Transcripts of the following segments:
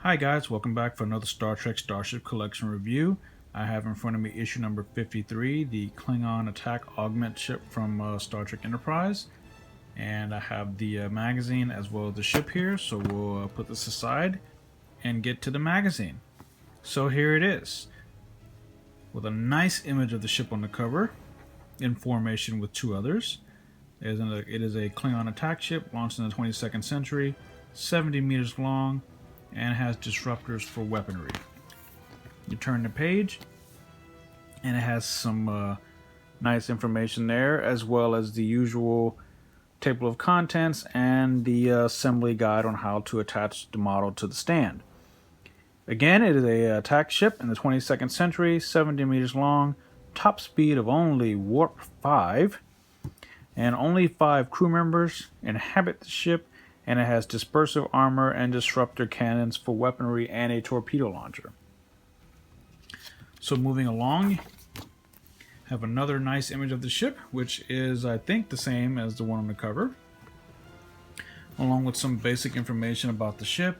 Hi guys, welcome back for another Star Trek Starship Collection review. I have in front of me issue number 53, the Klingon Attack Augment ship from Star Trek Enterprise. And I have the magazine as well as the ship here, so we'll put this aside and get to the magazine. So here it is, with a nice image of the ship on the cover, in formation with two others. It is a Klingon attack ship launched in the 22nd century, 70 meters long, and has disruptors for weaponry. You turn the page, and it has some nice information there, as well as the usual table of contents and the assembly guide on how to attach the model to the stand. Again, it is a attack ship in the 22nd century, 70 meters long, top speed of only warp 5, and only 5 crew members inhabit the ship, and it has dispersive armor and disruptor cannons for weaponry and a torpedo launcher. So moving along, have another nice image of the ship, which is, I think, the same as the one on the cover, along with some basic information about the ship.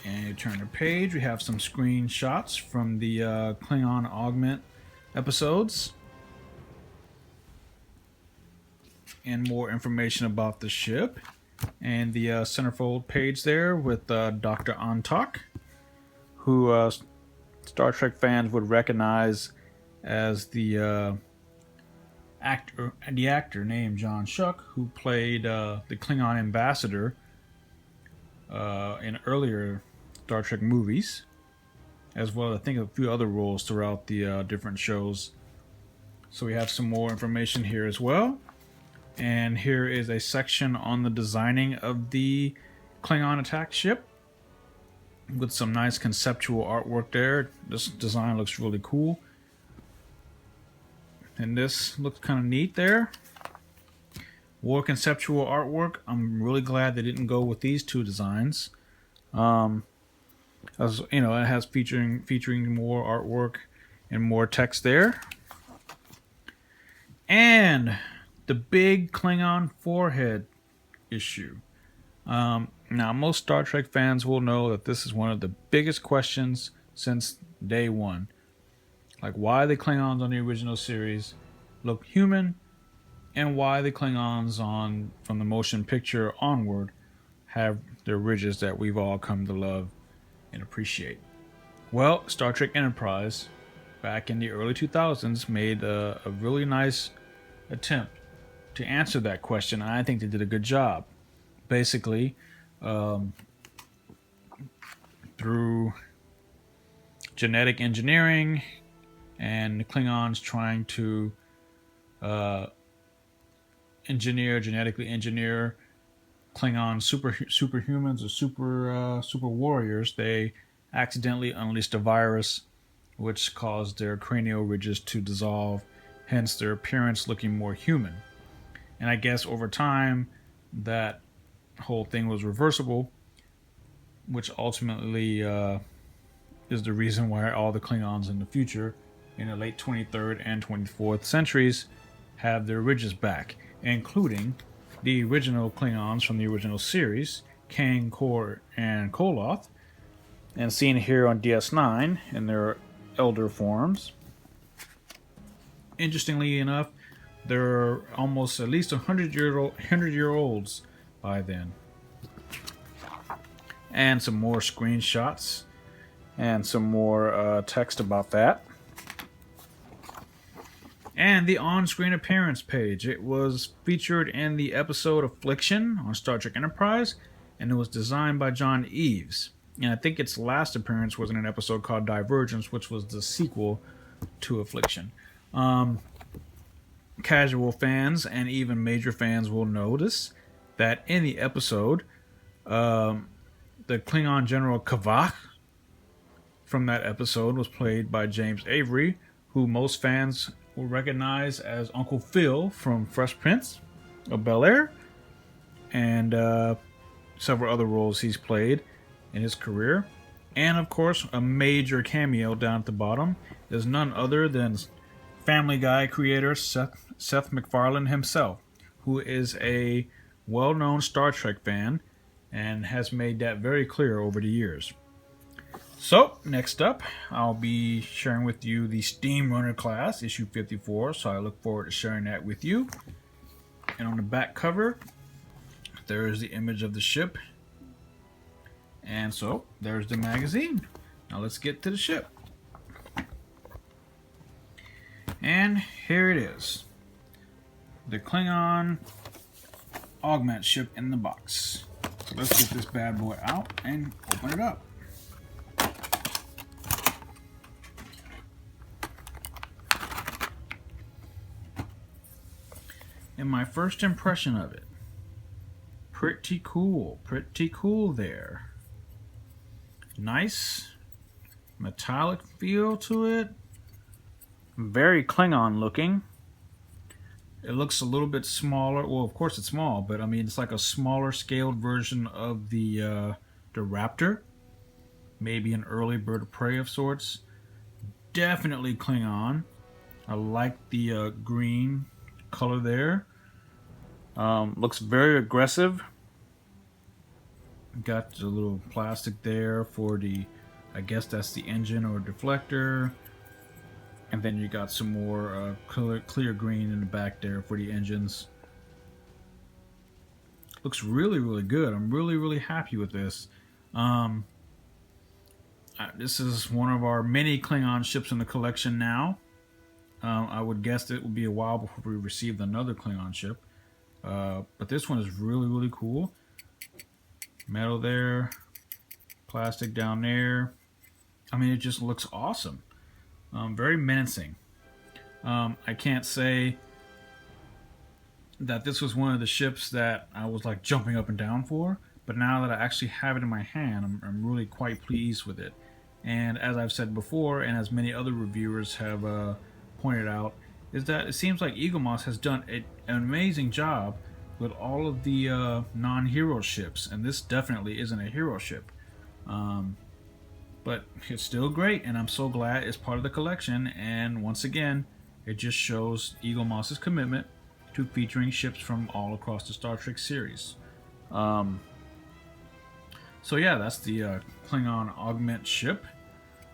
And you turn the page, we have some screenshots from the Klingon Augment episodes, and more information about the ship, and the centerfold page there with Dr. Antok, who Star Trek fans would recognize as the actor named John Schuck, who played the Klingon ambassador in earlier Star Trek movies, as well as I think a few other roles throughout the different shows. So we have some more information here as well. And here is a section on the designing of the Klingon attack ship, with some nice conceptual artwork there. This design looks really cool. And this looks kind of neat there. More conceptual artwork. I'm really glad they didn't go with these two designs. As you know, it has featuring more artwork and more text there. And the big Klingon forehead issue. Now, most Star Trek fans will know that this is one of the biggest questions since day one. Like, why the Klingons on the original series look human, and why the Klingons from the motion picture onward have their ridges that we've all come to love and appreciate. Well, Star Trek Enterprise, back in the early 2000s, made a really nice attempt to answer that question, and I think they did a good job. Basically, through genetic engineering and the Klingons trying to genetically engineer Klingon superhumans or super warriors, they accidentally unleashed a virus which caused their cranial ridges to dissolve, hence their appearance looking more human. And I guess over time, that whole thing was reversible, which ultimately is the reason why all the Klingons in the future, in the late 23rd and 24th centuries, have their ridges back, including the original Klingons from the original series, Kang, Kor, and Koloth, and seen here on DS9 in their elder forms. Interestingly enough, they're almost at least 100-year-olds by then. And some more screenshots and some more text about that. And the on-screen appearance page. It was featured in the episode Affliction on Star Trek Enterprise, and it was designed by John Eves. And I think its last appearance was in an episode called Divergence, which was the sequel to Affliction. Casual fans and even major fans will notice that in the episode, the Klingon General Kavach from that episode was played by James Avery, who most fans will recognize as Uncle Phil from Fresh Prince of Bel-Air, and several other roles he's played in his career. And of course, a major cameo down at the bottom is none other than Family Guy creator Seth MacFarlane himself, who is a well-known Star Trek fan and has made that very clear over the years. So, next up, I'll be sharing with you the Steam Runner class, issue 54, so I look forward to sharing that with you. And on the back cover, there is the image of the ship. And so, there's the magazine. Now let's get to the ship. And here it is. The Klingon Augment ship in the box. So let's get this bad boy out and open it up. And my first impression of it, pretty cool there. Nice metallic feel to it, very Klingon looking. It looks a little bit smaller. Well, of course it's small, but I mean it's like a smaller scaled version of the Raptor, maybe an early bird of prey of sorts. Definitely Klingon. I like the green color there. Looks very aggressive. Got the little plastic there for the, I guess that's the engine or deflector. And then you got some more clear green in the back there for the engines. Looks really good. I'm really happy with this. This is one of our many Klingon ships in the collection now. I would guess it will be a while before we receive another Klingon ship. But this one is really cool. Metal there, plastic down there. I mean, it just looks awesome. Very menacing. I can't say that this was one of the ships that I was like jumping up and down for, but now that I actually have it in my hand, I'm really quite pleased with it. And as I've said before, and as many other reviewers have pointed out, is that it seems like Eaglemoss has done an amazing job with all of the non-hero ships, and this definitely isn't a hero ship. But it's still great, and I'm so glad it's part of the collection, and once again, it just shows Eaglemoss's commitment to featuring ships from all across the Star Trek series. So yeah, that's the Klingon Augment ship.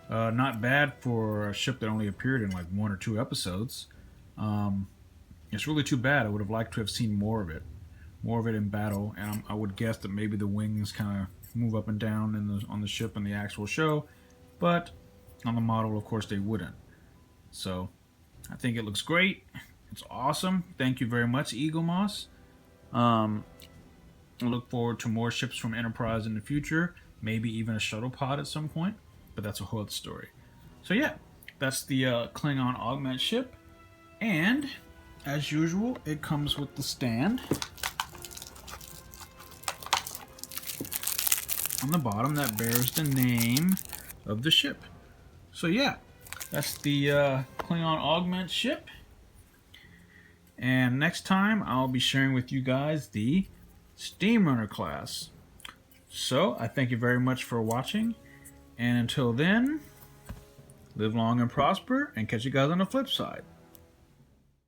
Not bad for a ship that only appeared in like 1 or 2 episodes. It's really too bad. I would have liked to have seen more of it in battle, and I would guess that maybe the wings kind of move up and down on the ship in the actual show, but on the model, of course, they wouldn't. So I think it looks great. It's awesome. Thank you very much, Eaglemoss. I look forward to more ships from Enterprise in the future, maybe even a shuttle pod at some point, but that's a whole other story. So yeah, that's the Klingon Augment ship, and as usual, it comes with the stand on the bottom that bears the name of the ship. So yeah, that's the Klingon Augment ship. And next time I'll be sharing with you guys the Steam Runner class. So I thank you very much for watching, and until then, live long and prosper, and catch you guys on the flip side.